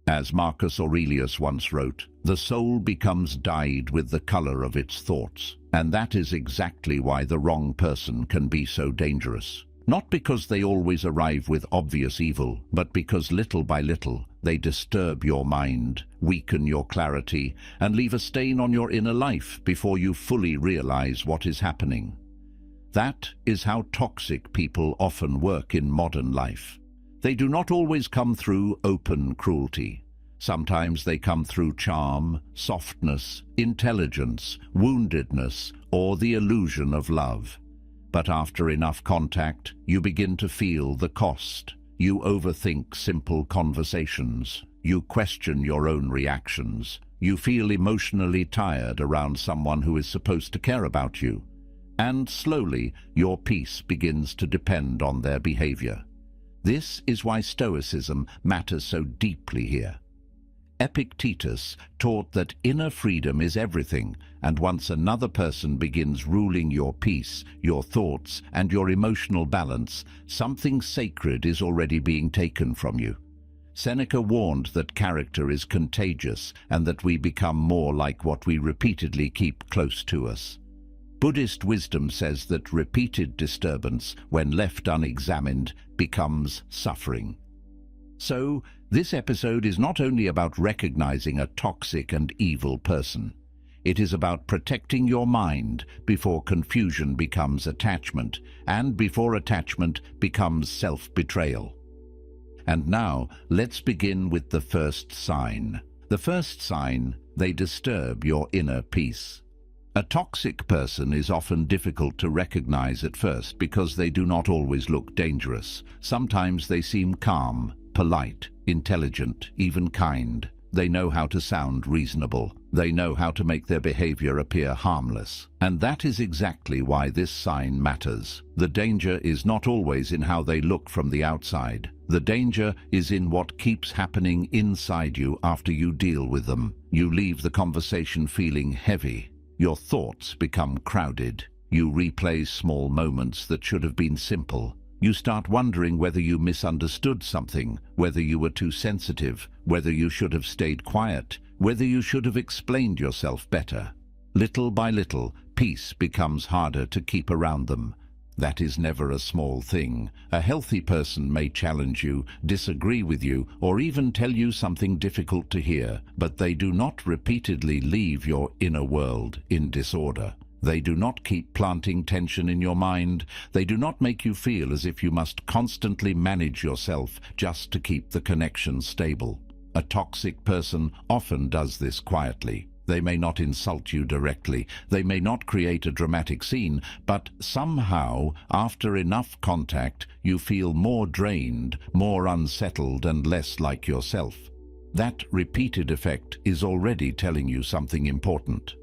As Marcus Aurelius once wrote, the soul becomes dyed with the color of its thoughts. And that is exactly why the wrong person can be so dangerous. Not because they always arrive with obvious evil, but because little by little they disturb your mind, weaken your clarity, and leave a stain on your inner life before you fully realize what is happening. That is how toxic people often work in modern life. They do not always come through open cruelty. Sometimes they come through charm, softness, intelligence, woundedness, or the illusion of love. But after enough contact, you begin to feel the cost. You overthink simple conversations. You question your own reactions. You feel emotionally tired around someone who is supposed to care about you. And slowly, your peace begins to depend on their behavior. This is why Stoicism matters so deeply here. Epictetus taught that inner freedom is everything, and once another person begins ruling your peace, your thoughts, and your emotional balance, something sacred is already being taken from you. Seneca warned that character is contagious and that we become more like what we repeatedly keep close to us. Buddhist wisdom says that repeated disturbance, when left unexamined, becomes suffering. So, this episode is not only about recognizing a toxic and evil person. It is about protecting your mind before confusion becomes attachment, and before attachment becomes self-betrayal. And now, let's begin with the first sign. The first sign: they disturb your inner peace. A toxic person is often difficult to recognize at first because they do not always look dangerous. Sometimes they seem calm, polite, intelligent, even kind. They know how to sound reasonable. They know how to make their behavior appear harmless. And that is exactly why this sign matters. The danger is not always in how they look from the outside. The danger is in what keeps happening inside you after you deal with them. You leave the conversation feeling heavy. Your thoughts become crowded. You replay small moments that should have been simple. You start wondering whether you misunderstood something, whether you were too sensitive, whether you should have stayed quiet, whether you should have explained yourself better. Little by little, peace becomes harder to keep around them. That is never a small thing. A healthy person may challenge you, disagree with you, or even tell you something difficult to hear, but they do not repeatedly leave your inner world in disorder. They do not keep planting tension in your mind. They do not make you feel as if you must constantly manage yourself just to keep the connection stable. A toxic person often does this quietly. They may not insult you directly, they may not create a dramatic scene, but somehow, after enough contact, you feel more drained, more unsettled, and less like yourself. That repeated effect is already telling you something important.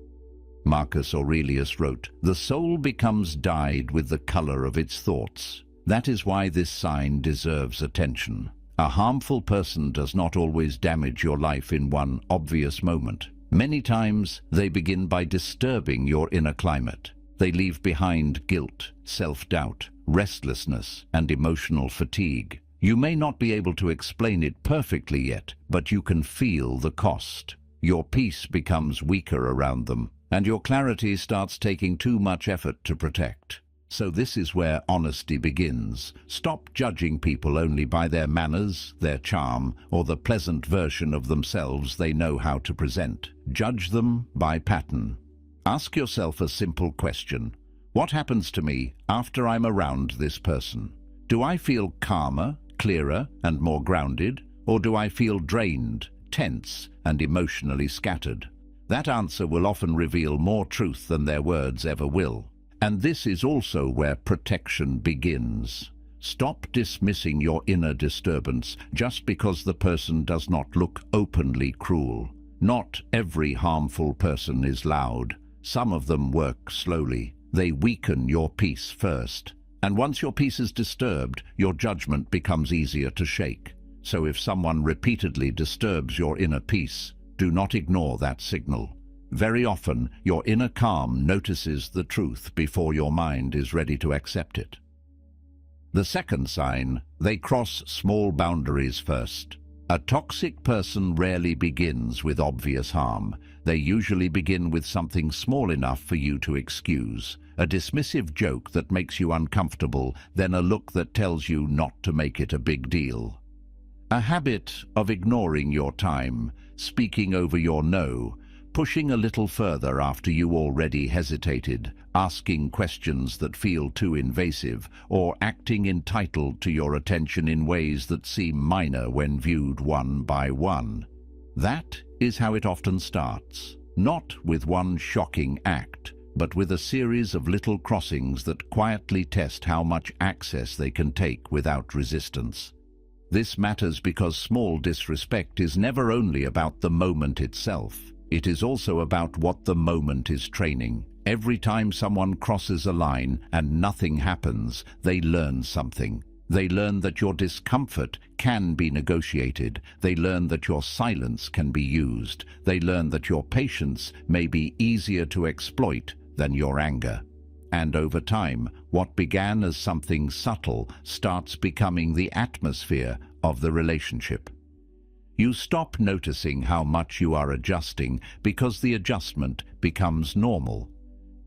Marcus Aurelius wrote, "The soul becomes dyed with the color of its thoughts." That is why this sign deserves attention. A harmful person does not always damage your life in one obvious moment. Many times, they begin by disturbing your inner climate. They leave behind guilt, self-doubt, restlessness, and emotional fatigue. You may not be able to explain it perfectly yet, but you can feel the cost. Your peace becomes weaker around them, and your clarity starts taking too much effort to protect. So this is where honesty begins. Stop judging people only by their manners, their charm, or the pleasant version of themselves they know how to present. Judge them by pattern. Ask yourself a simple question. What happens to me after I'm around this person? Do I feel calmer, clearer, and more grounded? Or do I feel drained, tense, and emotionally scattered? That answer will often reveal more truth than their words ever will. And this is also where protection begins. Stop dismissing your inner disturbance just because the person does not look openly cruel. Not every harmful person is loud. Some of them work slowly. They weaken your peace first. And once your peace is disturbed, your judgment becomes easier to shake. So if someone repeatedly disturbs your inner peace, do not ignore that signal. Very often, your inner calm notices the truth before your mind is ready to accept it. The second sign: they cross small boundaries first. A toxic person rarely begins with obvious harm. They usually begin with something small enough for you to excuse. A dismissive joke that makes you uncomfortable, then a look that tells you not to make it a big deal. A habit of ignoring your time, speaking over your no, pushing a little further after you already hesitated, asking questions that feel too invasive, or acting entitled to your attention in ways that seem minor when viewed one by one. That is how it often starts, not with one shocking act, but with a series of little crossings that quietly test how much access they can take without resistance. This matters because small disrespect is never only about the moment itself. It is also about what the moment is training. Every time someone crosses a line and nothing happens, they learn something. They learn that your discomfort can be negotiated. They learn that your silence can be used. They learn that your patience may be easier to exploit than your anger. And over time, what began as something subtle starts becoming the atmosphere of the relationship. You stop noticing how much you are adjusting because the adjustment becomes normal.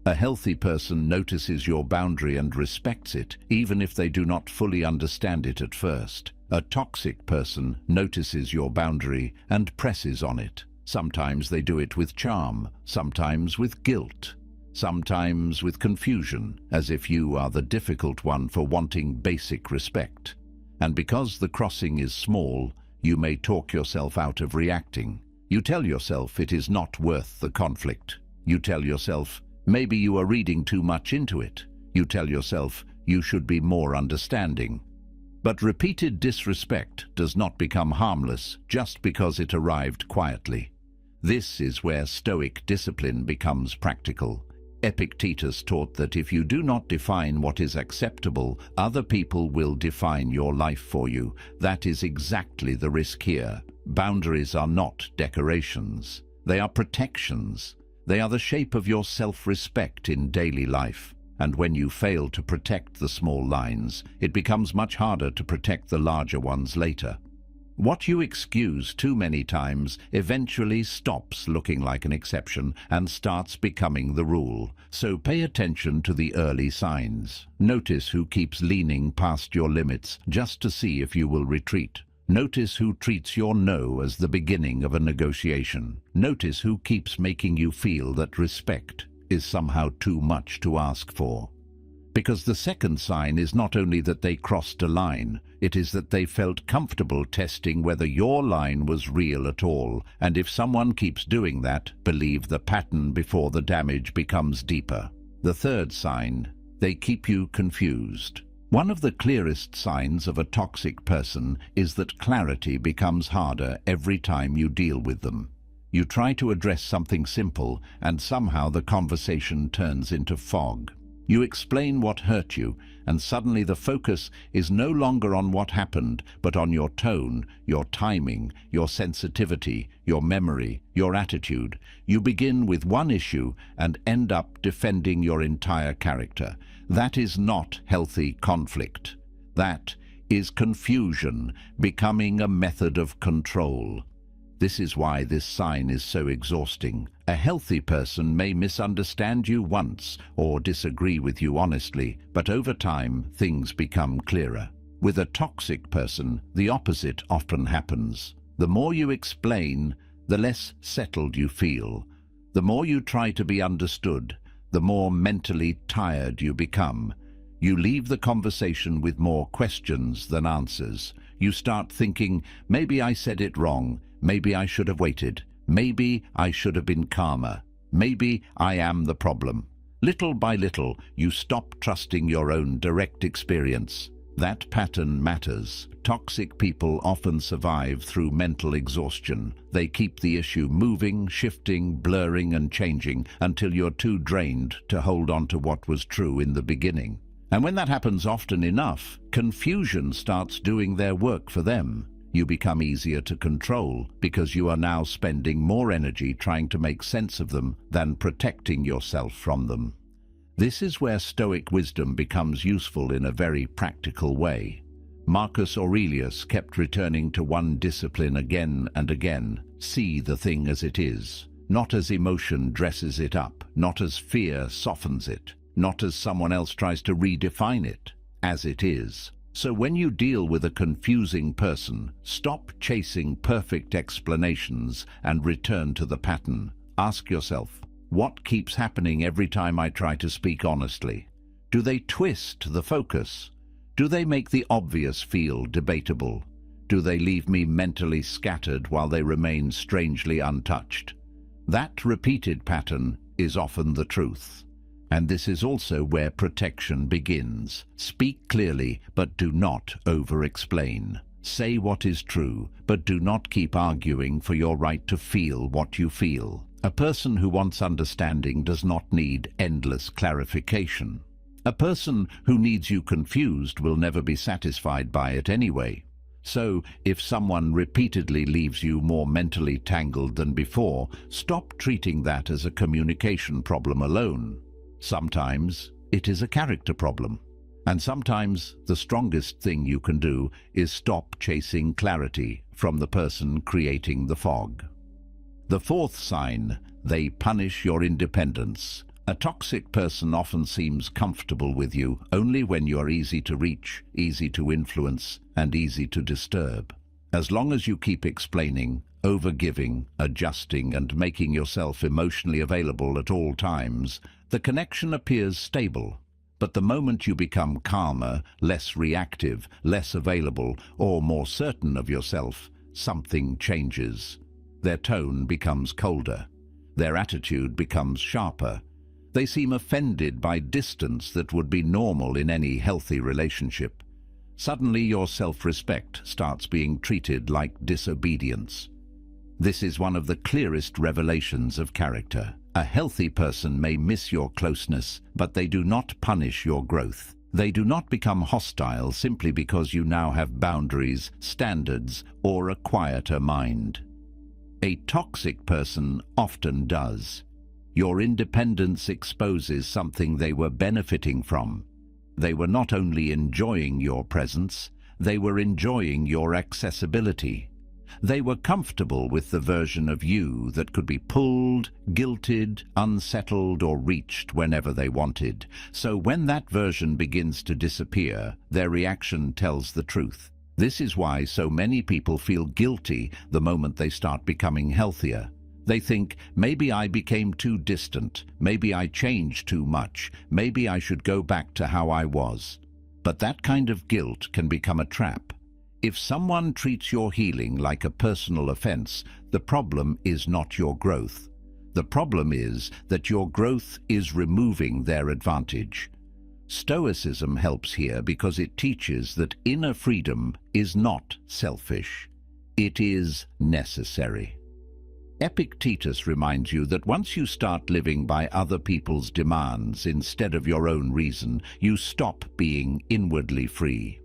A healthy person notices your boundary and respects it, even if they do not fully understand it at first. A toxic person notices your boundary and presses on it. Sometimes they do it with charm, sometimes with guilt, sometimes with confusion, as if you are the difficult one for wanting basic respect. And because the crossing is small, you may talk yourself out of reacting. You tell yourself it is not worth the conflict. You tell yourself, maybe you are reading too much into it. You tell yourself, you should be more understanding. But repeated disrespect does not become harmless just because it arrived quietly. This is where Stoic discipline becomes practical. Epictetus taught that if you do not define what is acceptable, other people will define your life for you. That is exactly the risk here. Boundaries are not decorations. They are protections. They are the shape of your self-respect in daily life. And when you fail to protect the small lines, it becomes much harder to protect the larger ones later. What you excuse too many times eventually stops looking like an exception and starts becoming the rule. So pay attention to the early signs. Notice who keeps leaning past your limits just to see if you will retreat. Notice who treats your no as the beginning of a negotiation. Notice who keeps making you feel that respect is somehow too much to ask for. Because the second sign is not only that they crossed a line, it is that they felt comfortable testing whether your line was real at all. And if someone keeps doing that, believe the pattern before the damage becomes deeper. The third sign, they keep you confused. One of the clearest signs of a toxic person is that clarity becomes harder every time you deal with them. You try to address something simple, and somehow the conversation turns into fog. You explain what hurt you, and suddenly the focus is no longer on what happened, but on your tone, your timing, your sensitivity, your memory, your attitude. You begin with one issue and end up defending your entire character. That is not healthy conflict. That is confusion, becoming a method of control. This is why this sign is so exhausting. A healthy person may misunderstand you once or disagree with you honestly, but over time, things become clearer. With a toxic person, the opposite often happens. The more you explain, the less settled you feel. The more you try to be understood, the more mentally tired you become. You leave the conversation with more questions than answers. You start thinking, maybe I said it wrong. Maybe I should have waited. Maybe I should have been calmer. Maybe I am the problem. Little by little, you stop trusting your own direct experience. That pattern matters. Toxic people often survive through mental exhaustion. They keep the issue moving, shifting, blurring, and changing until you're too drained to hold on to what was true in the beginning. And when that happens often enough, confusion starts doing their work for them. You become easier to control because you are now spending more energy trying to make sense of them than protecting yourself from them. This is where Stoic wisdom becomes useful in a very practical way. Marcus Aurelius kept returning to one discipline again and again. See the thing as it is, not as emotion dresses it up, not as fear softens it, not as someone else tries to redefine it, as it is. So when you deal with a confusing person, stop chasing perfect explanations and return to the pattern. Ask yourself, what keeps happening every time I try to speak honestly? Do they twist the focus? Do they make the obvious feel debatable? Do they leave me mentally scattered while they remain strangely untouched? That repeated pattern is often the truth. And this is also where protection begins. Speak clearly, but do not over-explain. Say what is true, but do not keep arguing for your right to feel what you feel. A person who wants understanding does not need endless clarification. A person who needs you confused will never be satisfied by it anyway. So, if someone repeatedly leaves you more mentally tangled than before, stop treating that as a communication problem alone. Sometimes it is a character problem. And sometimes the strongest thing you can do is stop chasing clarity from the person creating the fog. The fourth sign, they punish your independence. A toxic person often seems comfortable with you only when you are easy to reach, easy to influence, and easy to disturb. As long as you keep explaining, overgiving, adjusting, and making yourself emotionally available at all times, the connection appears stable. But the moment you become calmer, less reactive, less available, or more certain of yourself, something changes. Their tone becomes colder. Their attitude becomes sharper. They seem offended by distance that would be normal in any healthy relationship. Suddenly your self-respect starts being treated like disobedience. This is one of the clearest revelations of character. A healthy person may miss your closeness, but they do not punish your growth. They do not become hostile simply because you now have boundaries, standards, or a quieter mind. A toxic person often does. Your independence exposes something they were benefiting from. They were not only enjoying your presence, they were enjoying your accessibility. They were comfortable with the version of you that could be pulled, guilted, unsettled, or reached whenever they wanted. So when that version begins to disappear, their reaction tells the truth. This is why so many people feel guilty the moment they start becoming healthier. They think, maybe I became too distant, maybe I changed too much, maybe I should go back to how I was. But that kind of guilt can become a trap. If someone treats your healing like a personal offense, the problem is not your growth. The problem is that your growth is removing their advantage. Stoicism helps here because it teaches that inner freedom is not selfish. It is necessary. Epictetus reminds you that once you start living by other people's demands instead of your own reason, you stop being inwardly free.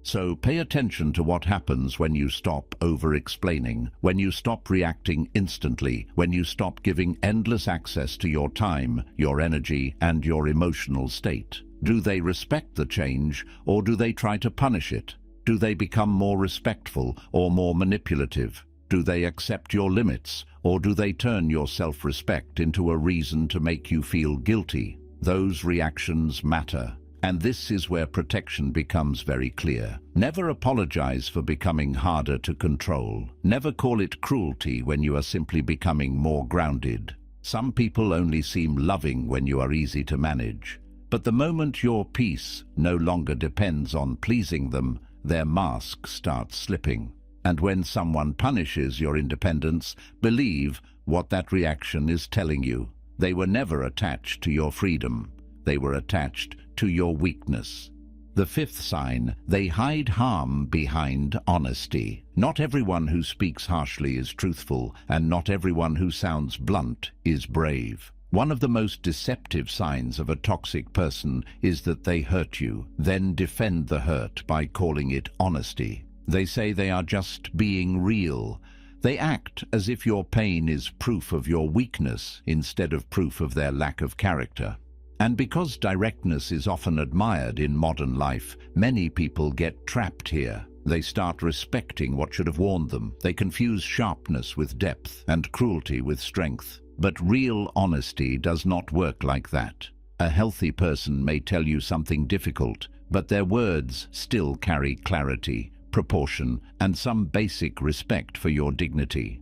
So pay attention to what happens when you stop over-explaining, when you stop reacting instantly, when you stop giving endless access to your time, your energy, and your emotional state. Do they respect the change, or do they try to punish it? Do they become more respectful or more manipulative? Do they accept your limits, or do they turn your self-respect into a reason to make you feel guilty? Those reactions matter, and this is where protection becomes very clear. Never apologize for becoming harder to control. Never call it cruelty when you are simply becoming more grounded. Some people only seem loving when you are easy to manage. But the moment your peace no longer depends on pleasing them, their mask starts slipping. And when someone punishes your independence, believe what that reaction is telling you. They were never attached to your freedom. They were attached to your weakness. The fifth sign, they hide harm behind honesty. Not everyone who speaks harshly is truthful, and not everyone who sounds blunt is brave. One of the most deceptive signs of a toxic person is that they hurt you, then defend the hurt by calling it honesty. They say they are just being real. They act as if your pain is proof of your weakness instead of proof of their lack of character. And because directness is often admired in modern life, many people get trapped here. They start respecting what should have warned them. They confuse sharpness with depth and cruelty with strength. But real honesty does not work like that. A healthy person may tell you something difficult, but their words still carry clarity, proportion, and some basic respect for your dignity.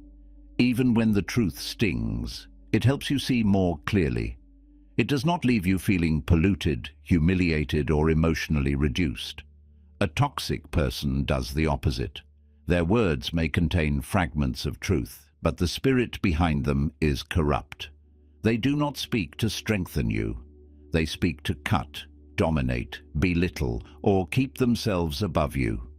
Even when the truth stings, it helps you see more clearly. It does not leave you feeling polluted, humiliated, or emotionally reduced. A toxic person does the opposite. Their words may contain fragments of truth, but the spirit behind them is corrupt. They do not speak to strengthen you. They speak to cut, dominate, belittle, or keep themselves above you.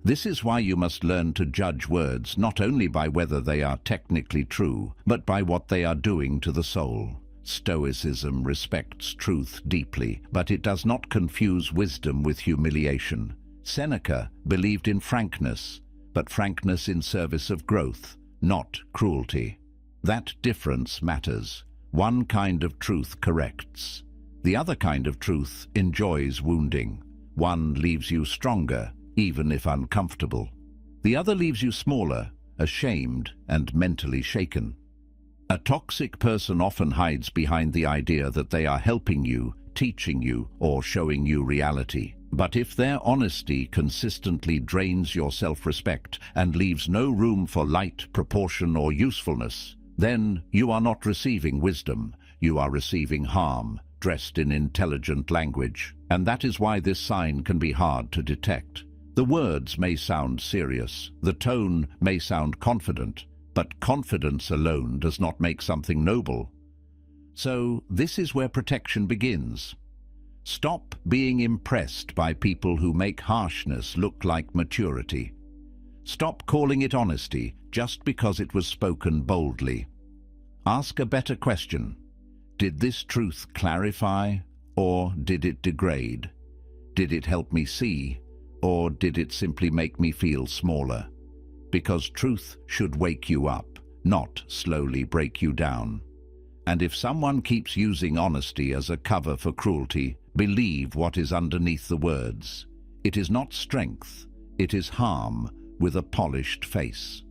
This is why you must learn to judge words not only by whether they are technically true, but by what they are doing to the soul. Stoicism respects truth deeply, but it does not confuse wisdom with humiliation. Seneca believed in frankness, but frankness in service of growth, not cruelty. That difference matters. One kind of truth corrects. The other kind of truth enjoys wounding. One leaves you stronger, even if uncomfortable. The other leaves you smaller, ashamed, and mentally shaken. A toxic person often hides behind the idea that they are helping you, teaching you, or showing you reality. But if their honesty consistently drains your self-respect and leaves no room for light, proportion, or usefulness, then you are not receiving wisdom, you are receiving harm, dressed in intelligent language. And that is why this sign can be hard to detect. The words may sound serious, the tone may sound confident, but confidence alone does not make something noble. So this is where protection begins. Stop being impressed by people who make harshness look like maturity. Stop calling it honesty just because it was spoken boldly. Ask a better question. Did this truth clarify, or did it degrade? Did it help me see, or did it simply make me feel smaller? Because truth should wake you up, not slowly break you down. And if someone keeps using honesty as a cover for cruelty, believe what is underneath the words. It is not strength, it is harm with a polished face.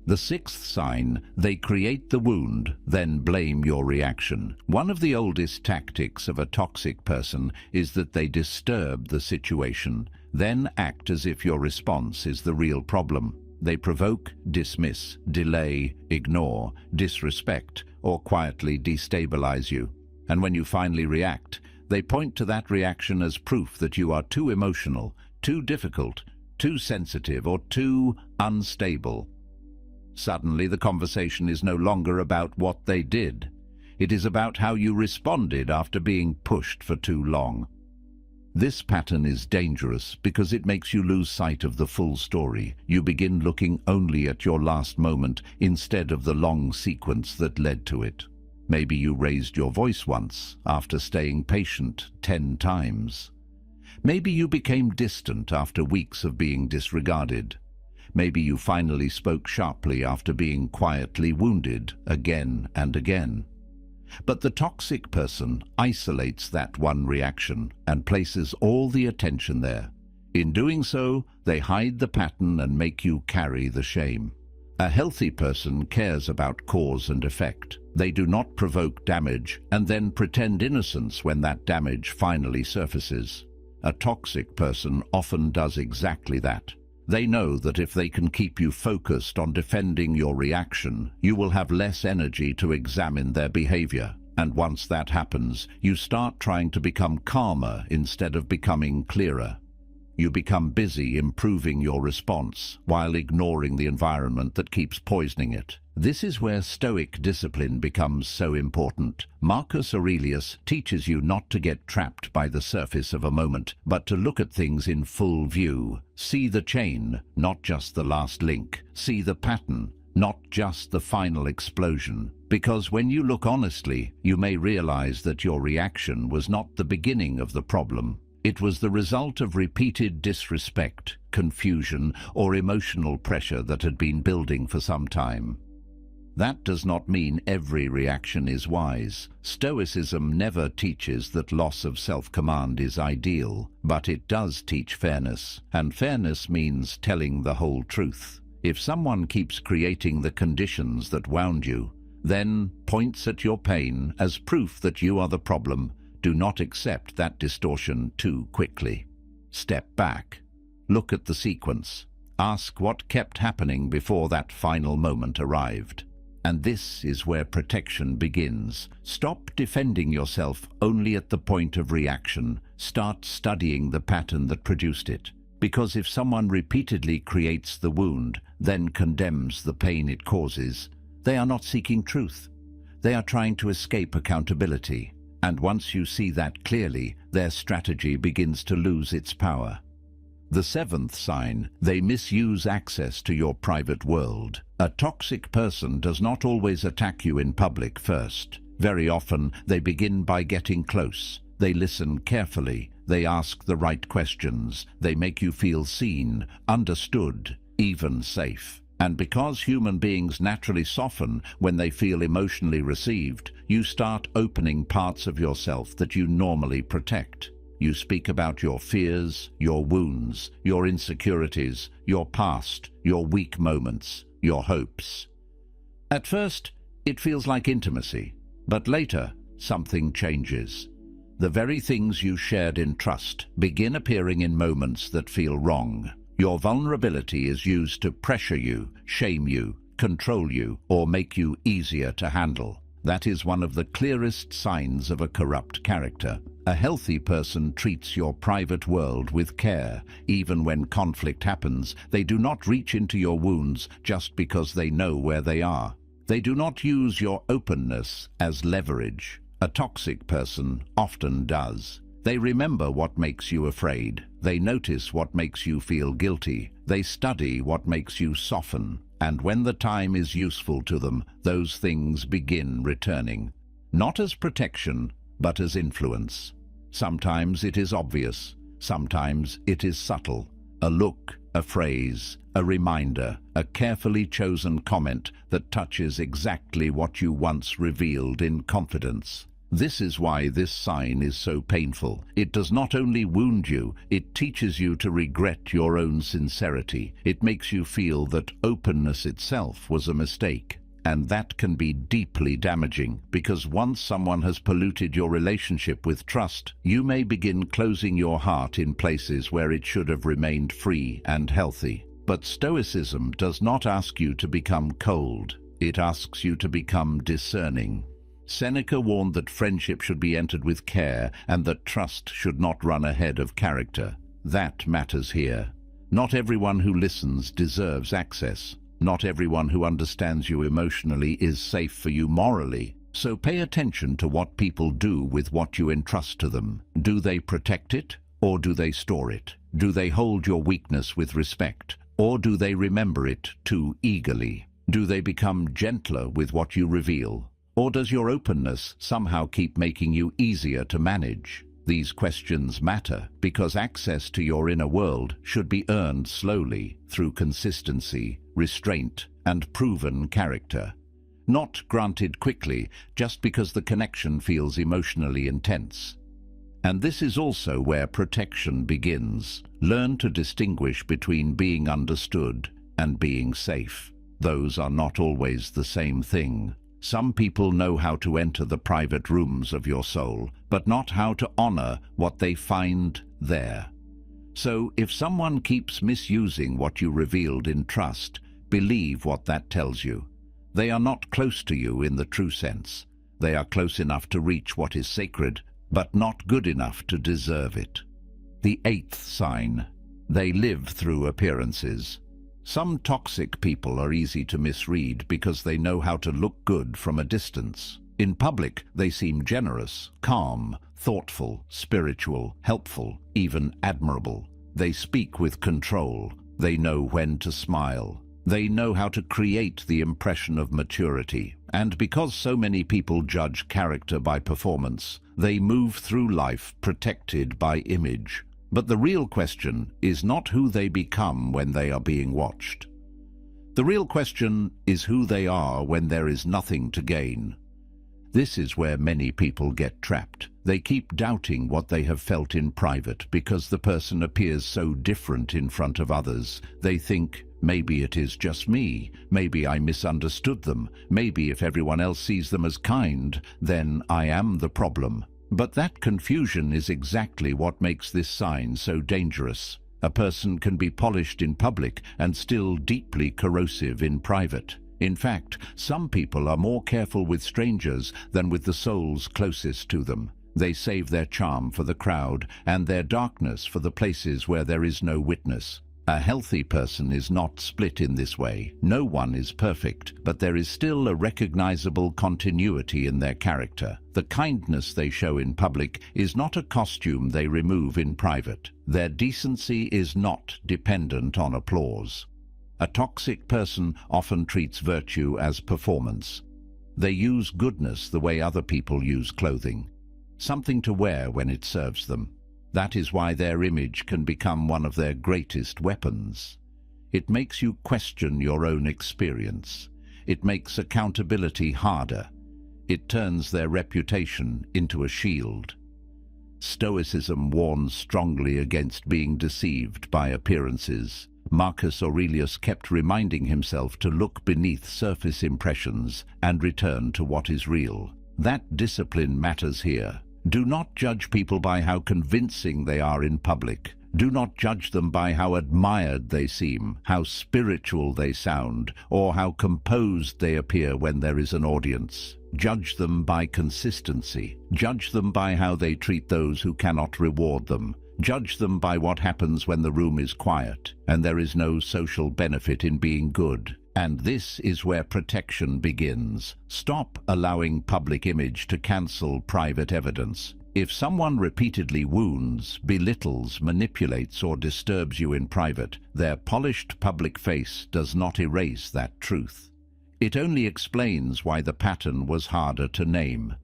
The sixth sign, they create the wound, then blame your reaction. One of the oldest tactics of a toxic person is that they disturb the situation, then act as if your response is the real problem. They provoke, dismiss, delay, ignore, disrespect, or quietly destabilize you. And when you finally react, they point to that reaction as proof that you are too emotional, too difficult, too sensitive, or too unstable. Suddenly, the conversation is no longer about what they did. It is about how you responded after being pushed for too long. This pattern is dangerous because it makes you lose sight of the full story. You begin looking only at your last moment instead of the long sequence that led to it. Maybe you raised your voice once after staying patient 10 times. Maybe you became distant after weeks of being disregarded. Maybe you finally spoke sharply after being quietly wounded again and again. But the toxic person isolates that one reaction and places all the attention there. In doing so, they hide the pattern and make you carry the shame. A healthy person cares about cause and effect. They do not provoke damage and then pretend innocence when that damage finally surfaces. A toxic person often does exactly that. They know that if they can keep you focused on defending your reaction, you will have less energy to examine their behavior. And once that happens, you start trying to become calmer instead of becoming clearer. You become busy improving your response while ignoring the environment that keeps poisoning it. This is where Stoic discipline becomes so important. Marcus Aurelius teaches you not to get trapped by the surface of a moment, but to look at things in full view. See the chain, not just the last link. See the pattern, not just the final explosion. Because when you look honestly, you may realize that your reaction was not the beginning of the problem. It was the result of repeated disrespect, confusion, or emotional pressure that had been building for some time. That does not mean every reaction is wise. Stoicism never teaches that loss of self-command is ideal, but it does teach fairness, and fairness means telling the whole truth. If someone keeps creating the conditions that wound you, then points at your pain as proof that you are the problem, do not accept that distortion too quickly. Step back. Look at the sequence. Ask what kept happening before that final moment arrived. And this is where protection begins. Stop defending yourself only at the point of reaction. Start studying the pattern that produced it. Because if someone repeatedly creates the wound, then condemns the pain it causes, they are not seeking truth. They are trying to escape accountability. And once you see that clearly, their strategy begins to lose its power. The seventh sign: they misuse access to your private world. A toxic person does not always attack you in public first. Very often, they begin by getting close. They listen carefully. They ask the right questions. They make you feel seen, understood, even safe. And because human beings naturally soften when they feel emotionally received, you start opening parts of yourself that you normally protect. You speak about your fears, your wounds, your insecurities, your past, your weak moments, your hopes. At first, it feels like intimacy, but later, something changes. The very things you shared in trust begin appearing in moments that feel wrong. Your vulnerability is used to pressure you, shame you, control you, or make you easier to handle. That is one of the clearest signs of a corrupt character. A healthy person treats your private world with care. Even when conflict happens, they do not reach into your wounds just because they know where they are. They do not use your openness as leverage. A toxic person often does. They remember what makes you afraid. They notice what makes you feel guilty. They study what makes you soften. And when the time is useful to them, those things begin returning. Not as protection, but as influence. Sometimes it is obvious. Sometimes it is subtle. A look, a phrase, a reminder, a carefully chosen comment that touches exactly what you once revealed in confidence. This is why this sign is so painful. It does not only wound you, it teaches you to regret your own sincerity. It makes you feel that openness itself was a mistake. And that can be deeply damaging, because once someone has polluted your relationship with trust, you may begin closing your heart in places where it should have remained free and healthy. But Stoicism does not ask you to become cold. It asks you to become discerning. Seneca warned that friendship should be entered with care and that trust should not run ahead of character. That matters here. Not everyone who listens deserves access. Not everyone who understands you emotionally is safe for you morally. So pay attention to what people do with what you entrust to them. Do they protect it, or do they store it? Do they hold your weakness with respect, or do they remember it too eagerly? Do they become gentler with what you reveal? Or does your openness somehow keep making you easier to manage? These questions matter because access to your inner world should be earned slowly through consistency, restraint, and proven character. Not granted quickly just because the connection feels emotionally intense. And this is also where protection begins. Learn to distinguish between being understood and being safe. Those are not always the same thing. Some people know how to enter the private rooms of your soul, but not how to honor what they find there. So if someone keeps misusing what you revealed in trust, believe what that tells you. They are not close to you in the true sense. They are close enough to reach what is sacred, but not good enough to deserve it. The eighth sign: they live through appearances. Some toxic people are easy to misread because they know how to look good from a distance. In public, they seem generous, calm, thoughtful, spiritual, helpful, even admirable. They speak with control. They know when to smile. They know how to create the impression of maturity. And because so many people judge character by performance, they move through life protected by image. But the real question is not who they become when they are being watched. The real question is who they are when there is nothing to gain. This is where many people get trapped. They keep doubting what they have felt in private because the person appears so different in front of others. They think, maybe it is just me, maybe I misunderstood them, maybe if everyone else sees them as kind, then I am the problem. But that confusion is exactly what makes this sign so dangerous. A person can be polished in public and still deeply corrosive in private. In fact, some people are more careful with strangers than with the souls closest to them. They save their charm for the crowd and their darkness for the places where there is no witness. A healthy person is not split in this way. No one is perfect, but there is still a recognizable continuity in their character. The kindness they show in public is not a costume they remove in private. Their decency is not dependent on applause. A toxic person often treats virtue as performance. They use goodness the way other people use clothing, something to wear when it serves them. That is why their image can become one of their greatest weapons. It makes you question your own experience. It makes accountability harder. It turns their reputation into a shield. Stoicism warns strongly against being deceived by appearances. Marcus Aurelius kept reminding himself to look beneath surface impressions and return to what is real. That discipline matters here. Do not judge people by how convincing they are in public. Do not judge them by how admired they seem, how spiritual they sound, or how composed they appear when there is an audience. Judge them by consistency. Judge them by how they treat those who cannot reward them. Judge them by what happens when the room is quiet and there is no social benefit in being good. And this is where protection begins. Stop allowing public image to cancel private evidence. If someone repeatedly wounds, belittles, manipulates, or disturbs you in private, their polished public face does not erase that truth. It only explains why the pattern was harder to name.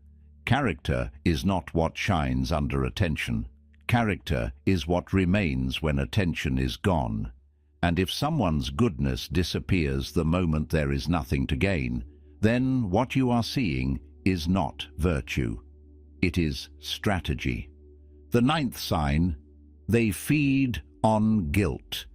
Character is not what shines under attention. Character is what remains when attention is gone. And if someone's goodness disappears the moment there is nothing to gain, then what you are seeing is not virtue. It is strategy. The ninth sign, they feed on guilt.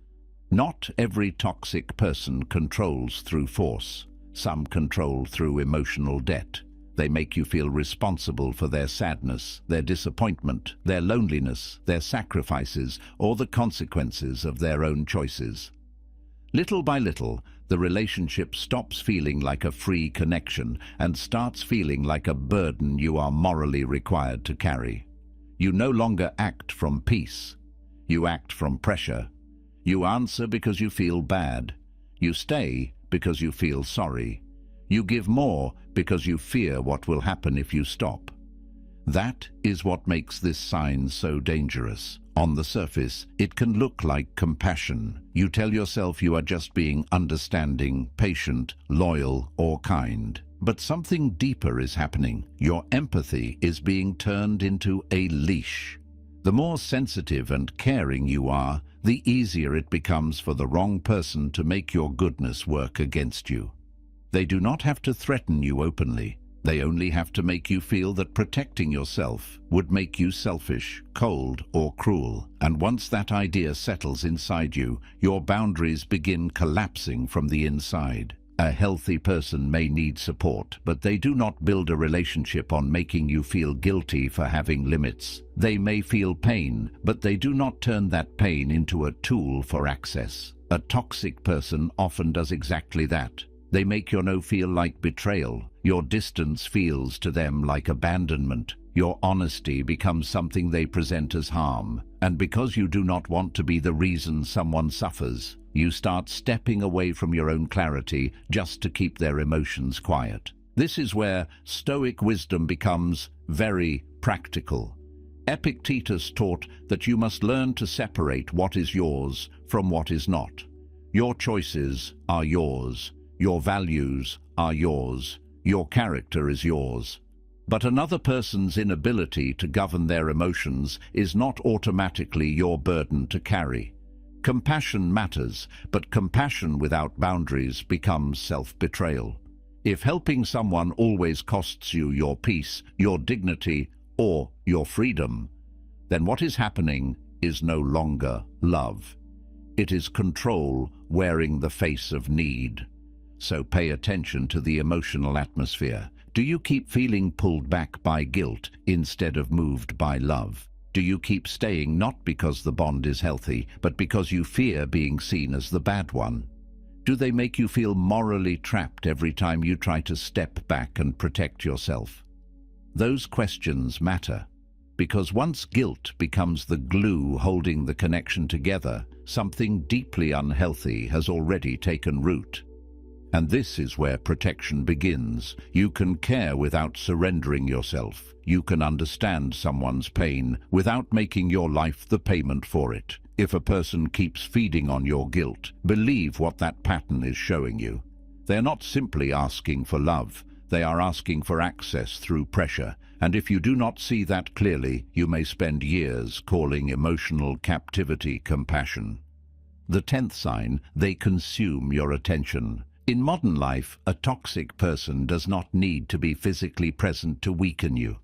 Not every toxic person controls through force. Some control through emotional debt. They make you feel responsible for their sadness, their disappointment, their loneliness, their sacrifices, or the consequences of their own choices. Little by little, the relationship stops feeling like a free connection and starts feeling like a burden you are morally required to carry. You no longer act from peace. You act from pressure. You answer because you feel bad. You stay because you feel sorry. You give more because you fear what will happen if you stop. That is what makes this sign so dangerous. On the surface, it can look like compassion. You tell yourself you are just being understanding, patient, loyal, or kind. But something deeper is happening. Your empathy is being turned into a leash. The more sensitive and caring you are, the easier it becomes for the wrong person to make your goodness work against you. They do not have to threaten you openly. They only have to make you feel that protecting yourself would make you selfish, cold, or cruel. And once that idea settles inside you, your boundaries begin collapsing from the inside. A healthy person may need support, but they do not build a relationship on making you feel guilty for having limits. They may feel pain, but they do not turn that pain into a tool for access. A toxic person often does exactly that. They make your no feel like betrayal. Your distance feels to them like abandonment. Your honesty becomes something they present as harm. And because you do not want to be the reason someone suffers, you start stepping away from your own clarity just to keep their emotions quiet. This is where Stoic wisdom becomes very practical. Epictetus taught that you must learn to separate what is yours from what is not. Your choices are yours. Your values are yours. Your character is yours. But another person's inability to govern their emotions is not automatically your burden to carry. Compassion matters, but compassion without boundaries becomes self-betrayal. If helping someone always costs you your peace, your dignity, or your freedom, then what is happening is no longer love. It is control wearing the face of need. So pay attention to the emotional atmosphere. Do you keep feeling pulled back by guilt instead of moved by love? Do you keep staying not because the bond is healthy, but because you fear being seen as the bad one? Do they make you feel morally trapped every time you try to step back and protect yourself? Those questions matter, because once guilt becomes the glue holding the connection together, something deeply unhealthy has already taken root. And this is where protection begins. You can care without surrendering yourself. You can understand someone's pain without making your life the payment for it. If a person keeps feeding on your guilt, believe what that pattern is showing you. They're not simply asking for love. They are asking for access through pressure. And if you do not see that clearly, you may spend years calling emotional captivity compassion. The 10th sign, they consume your attention. In modern life, a toxic person does not need to be physically present to weaken you.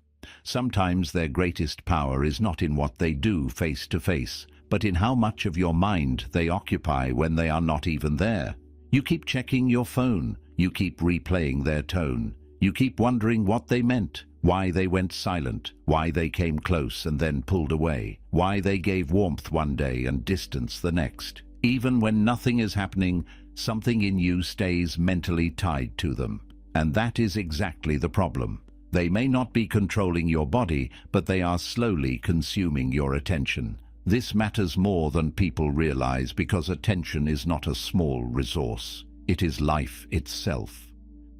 Sometimes their greatest power is not in what they do face to face, but in how much of your mind they occupy when they are not even there. You keep checking your phone. You keep replaying their tone. You keep wondering what they meant, why they went silent, why they came close and then pulled away, why they gave warmth one day and distance the next. Even when nothing is happening, something in you stays mentally tied to them. And that is exactly the problem. They may not be controlling your body, but they are slowly consuming your attention. This matters more than people realize, because attention is not a small resource. It is life itself.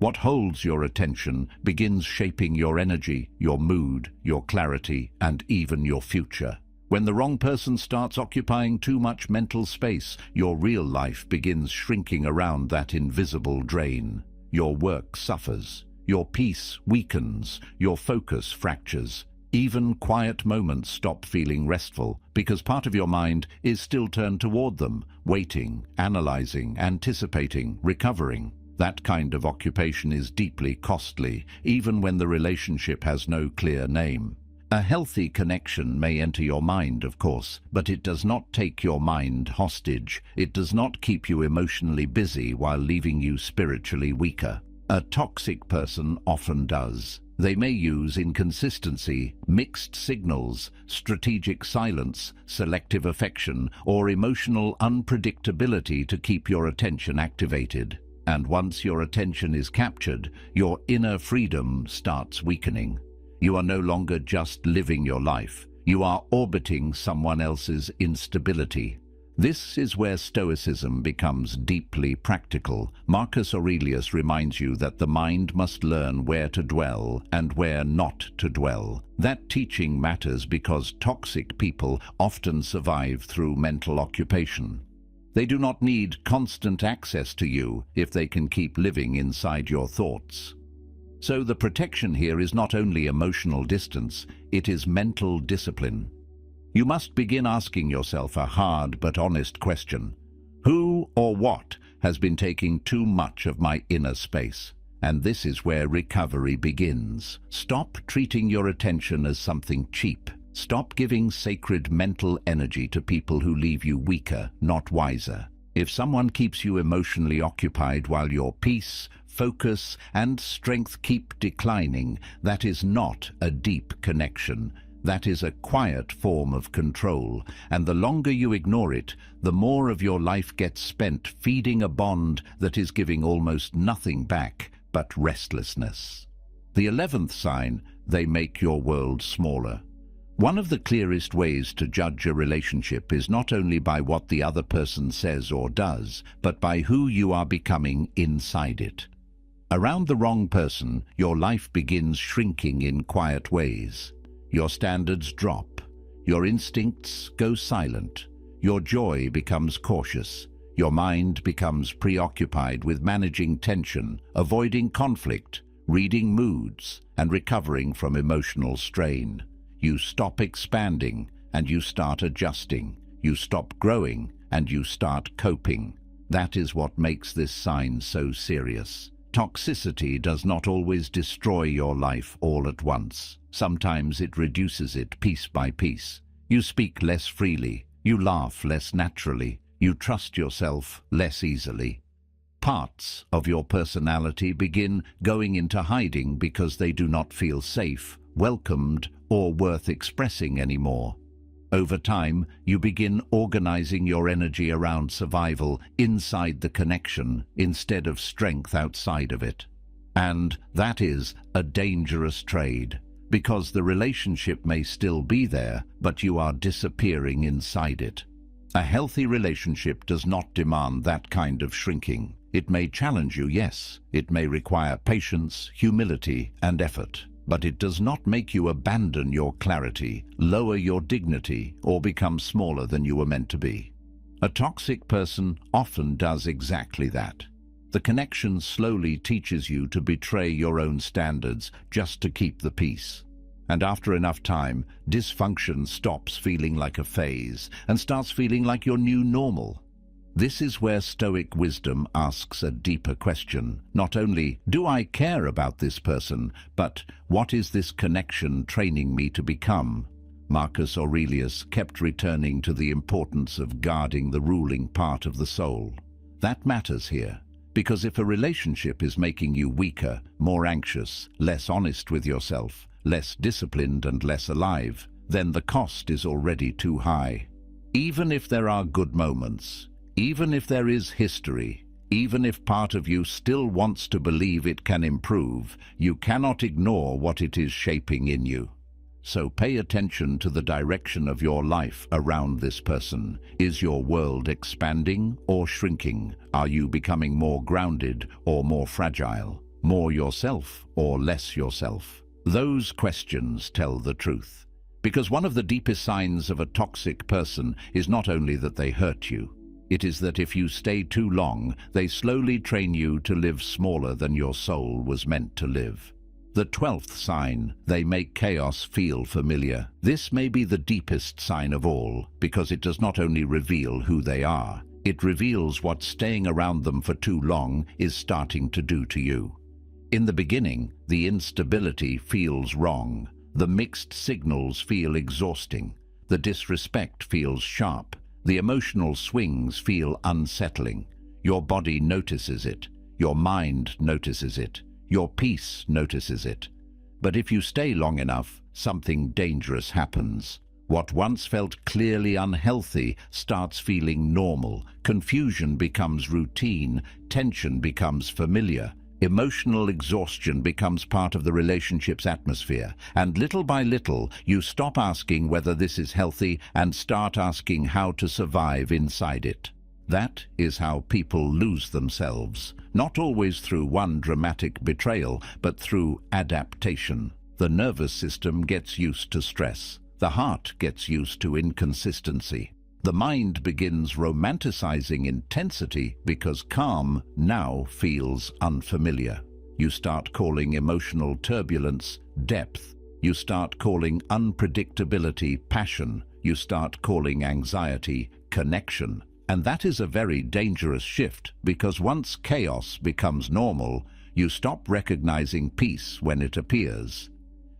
What holds your attention begins shaping your energy, your mood, your clarity, and even your future. When the wrong person starts occupying too much mental space, your real life begins shrinking around that invisible drain. Your work suffers. Your peace weakens. Your focus fractures. Even quiet moments stop feeling restful, because part of your mind is still turned toward them, waiting, analyzing, anticipating, recovering. That kind of occupation is deeply costly, even when the relationship has no clear name. A healthy connection may enter your mind, of course, but it does not take your mind hostage. It does not keep you emotionally busy while leaving you spiritually weaker. A toxic person often does. They may use inconsistency, mixed signals, strategic silence, selective affection, or emotional unpredictability to keep your attention activated. And once your attention is captured, your inner freedom starts weakening. You are no longer just living your life. You are orbiting someone else's instability. This is where Stoicism becomes deeply practical. Marcus Aurelius reminds you that the mind must learn where to dwell and where not to dwell. That teaching matters because toxic people often survive through mental occupation. They do not need constant access to you if they can keep living inside your thoughts. So the protection here is not only emotional distance, it is mental discipline. You must begin asking yourself a hard but honest question. Who or what has been taking too much of my inner space? And this is where recovery begins. Stop treating your attention as something cheap. Stop giving sacred mental energy to people who leave you weaker, not wiser. If someone keeps you emotionally occupied while your peace, focus, and strength keep declining, that is not a deep connection. That is a quiet form of control, and the longer you ignore it, the more of your life gets spent feeding a bond that is giving almost nothing back but restlessness. The 11th sign, they make your world smaller. One of the clearest ways to judge a relationship is not only by what the other person says or does, but by who you are becoming inside it. Around the wrong person, your life begins shrinking in quiet ways. Your standards drop. Your instincts go silent. Your joy becomes cautious. Your mind becomes preoccupied with managing tension, avoiding conflict, reading moods, and recovering from emotional strain. You stop expanding and you start adjusting. You stop growing and you start coping. That is what makes this sign so serious. Toxicity does not always destroy your life all at once. Sometimes it reduces it piece by piece. You speak less freely, you laugh less naturally, you trust yourself less easily. Parts of your personality begin going into hiding because they do not feel safe, welcomed, or worth expressing anymore. Over time, you begin organizing your energy around survival inside the connection instead of strength outside of it. And that is a dangerous trade, because the relationship may still be there, but you are disappearing inside it. A healthy relationship does not demand that kind of shrinking. It may challenge you, yes. It may require patience, humility, and effort. But it does not make you abandon your clarity, lower your dignity, or become smaller than you were meant to be. A toxic person often does exactly that. The connection slowly teaches you to betray your own standards just to keep the peace. And after enough time, dysfunction stops feeling like a phase and starts feeling like your new normal. This is where Stoic wisdom asks a deeper question. Not only, do I care about this person, but what is this connection training me to become? Marcus Aurelius kept returning to the importance of guarding the ruling part of the soul. That matters here, because if a relationship is making you weaker, more anxious, less honest with yourself, less disciplined and less alive, then the cost is already too high. Even if there are good moments, even if there is history, even if part of you still wants to believe it can improve, you cannot ignore what it is shaping in you. So pay attention to the direction of your life around this person. Is your world expanding or shrinking? Are you becoming more grounded or more fragile? More yourself or less yourself? Those questions tell the truth. Because one of the deepest signs of a toxic person is not only that they hurt you, it is that if you stay too long, they slowly train you to live smaller than your soul was meant to live. The 12th sign, they make chaos feel familiar. This may be the deepest sign of all, because it does not only reveal who they are, it reveals what staying around them for too long is starting to do to you. In the beginning, the instability feels wrong. The mixed signals feel exhausting. The disrespect feels sharp. The emotional swings feel unsettling. Your body notices it. Your mind notices it. Your peace notices it. But if you stay long enough, something dangerous happens. What once felt clearly unhealthy starts feeling normal. Confusion becomes routine. Tension becomes familiar. Emotional exhaustion becomes part of the relationship's atmosphere, and little by little, you stop asking whether this is healthy and start asking how to survive inside it. That is how people lose themselves, not always through one dramatic betrayal, but through adaptation. The nervous system gets used to stress. The heart gets used to inconsistency. The mind begins romanticizing intensity because calm now feels unfamiliar. You start calling emotional turbulence depth. You start calling unpredictability passion. You start calling anxiety connection. And that is a very dangerous shift, because once chaos becomes normal, you stop recognizing peace when it appears.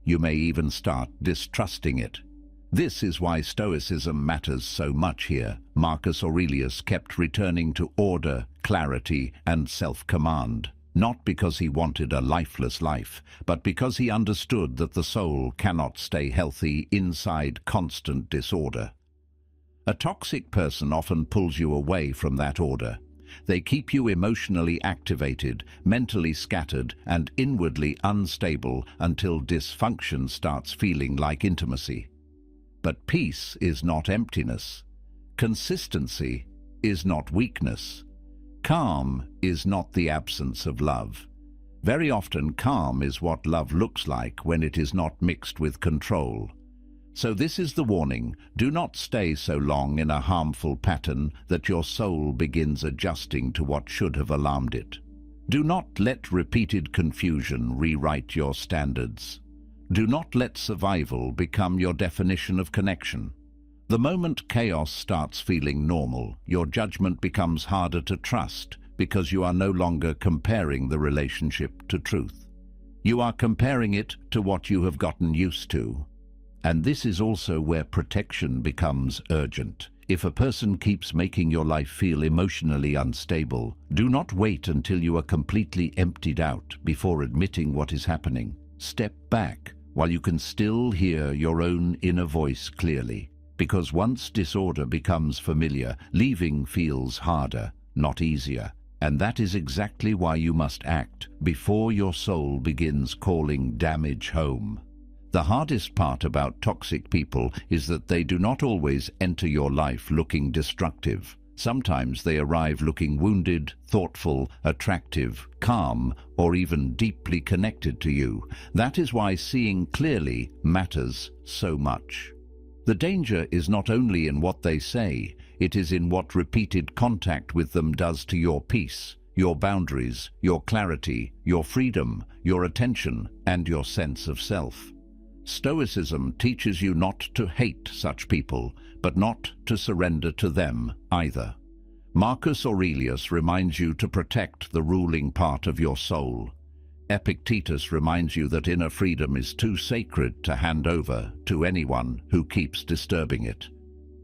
You may even start distrusting it. This is why Stoicism matters so much here. Marcus Aurelius kept returning to order, clarity, and self-command, not because he wanted a lifeless life, but because he understood that the soul cannot stay healthy inside constant disorder. A toxic person often pulls you away from that order. They keep you emotionally activated, mentally scattered, and inwardly unstable until dysfunction starts feeling like intimacy. But peace is not emptiness. Consistency is not weakness. Calm is not the absence of love. Very often, calm is what love looks like when it is not mixed with control. So this is the warning: do not stay so long in a harmful pattern that your soul begins adjusting to what should have alarmed it. Do not let repeated confusion rewrite your standards. Do not let survival become your definition of connection. The moment chaos starts feeling normal, your judgment becomes harder to trust because you are no longer comparing the relationship to truth. You are comparing it to what you have gotten used to. And this is also where protection becomes urgent. If a person keeps making your life feel emotionally unstable, do not wait until you are completely emptied out before admitting what is happening. Step back while you can still hear your own inner voice clearly. Because once disorder becomes familiar, leaving feels harder, not easier. And that is exactly why you must act before your soul begins calling damage home. The hardest part about toxic people is that they do not always enter your life looking destructive. Sometimes they arrive looking wounded, thoughtful, attractive, calm, or even deeply connected to you. That is why seeing clearly matters so much. The danger is not only in what they say, it is in what repeated contact with them does to your peace, your boundaries, your clarity, your freedom, your attention, and your sense of self. Stoicism teaches you not to hate such people, but not to surrender to them either. Marcus Aurelius reminds you to protect the ruling part of your soul. Epictetus reminds you that inner freedom is too sacred to hand over to anyone who keeps disturbing it.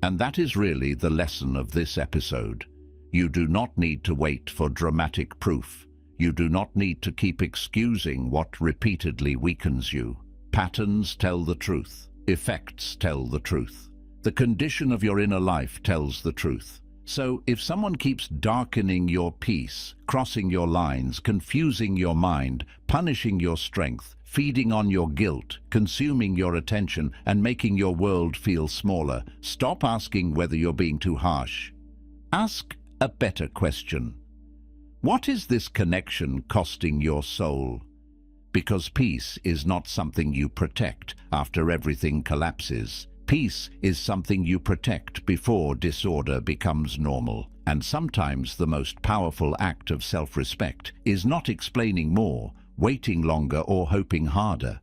And that is really the lesson of this episode. You do not need to wait for dramatic proof. You do not need to keep excusing what repeatedly weakens you. Patterns tell the truth. Effects tell the truth. The condition of your inner life tells the truth. So if someone keeps darkening your peace, crossing your lines, confusing your mind, punishing your strength, feeding on your guilt, consuming your attention, and making your world feel smaller, stop asking whether you're being too harsh. Ask a better question. What is this connection costing your soul? Because peace is not something you protect after everything collapses. Peace is something you protect before disorder becomes normal. And sometimes the most powerful act of self-respect is not explaining more, waiting longer, or hoping harder.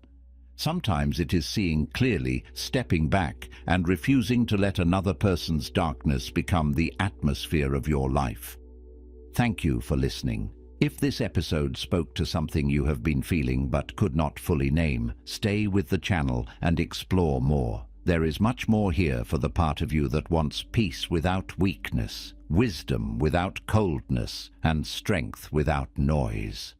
Sometimes it is seeing clearly, stepping back, and refusing to let another person's darkness become the atmosphere of your life. Thank you for listening. If this episode spoke to something you have been feeling but could not fully name, stay with the channel and explore more. There is much more here for the part of you that wants peace without weakness, wisdom without coldness, and strength without noise.